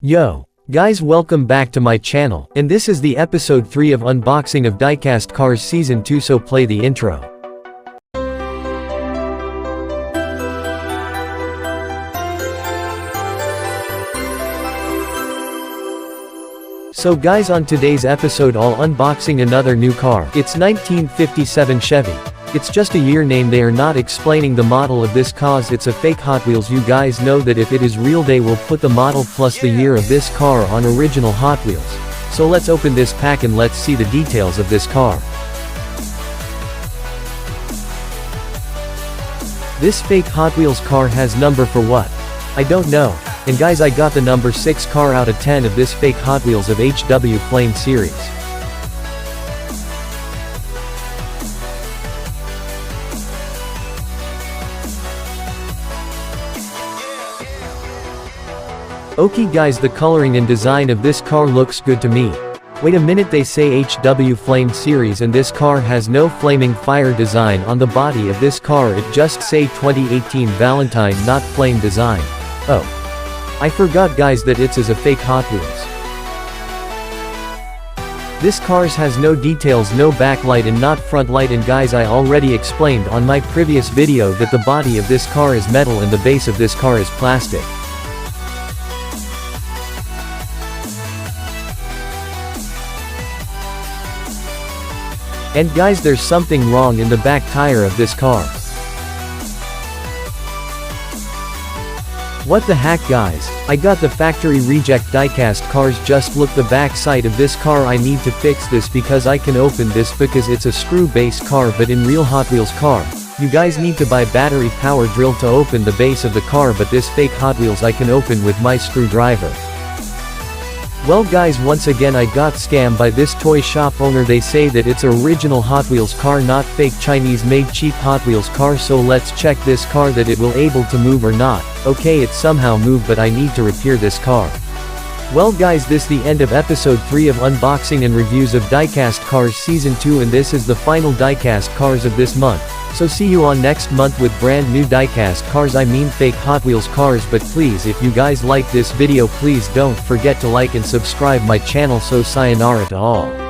Yo, guys, welcome back to my channel, and this is the episode 3 of unboxing of Diecast Cars Season 2, so play the intro. So guys, on today's episode I'll unboxing another new car. It's 1957 Chevy. It's just a year name, they are not explaining the model of this cause it's a fake Hot Wheels. You guys know that if it is real they will put the model plus the year of this car on original Hot Wheels. So let's open this pack and let's see the details of this car. This fake Hot Wheels car has number for what? I don't know. And guys, I got the number 6 car out of 10 of this fake Hot Wheels of HW Flame series. Okay guys, the coloring and design of this car looks good to me. Wait a minute, they say HW Flame series and this car has no flaming fire design on the body of this car, it just say 2018 Valentine, not flame design. Oh. I forgot guys that it's a fake Hot Wheels. This cars has no details, no backlight and not front light, and guys, I already explained on my previous video that the body of this car is metal and the base of this car is plastic. And guys, there's something wrong in the back tire of this car. What the heck guys, I got the factory reject diecast cars, just look the back side of this car. I need to fix this because I can open this because it's a screw base car, but in real Hot Wheels car, you guys need to buy battery power drill to open the base of the car, but this fake Hot Wheels I can open with my screwdriver. Well guys, once again I got scammed by this toy shop owner. They say that it's original Hot Wheels car, not fake Chinese made cheap Hot Wheels car. So let's check this car that it will able to move or not. Okay, it somehow moved, but I need to repair this car. Well guys, this the end of episode 3 of unboxing and reviews of Diecast Cars Season 2, and this is the final Diecast cars of this month. So see you on next month with brand new Diecast cars, I mean fake Hot Wheels cars. But please, if you guys like this video, please don't forget to like and subscribe my channel. So sayonara to all.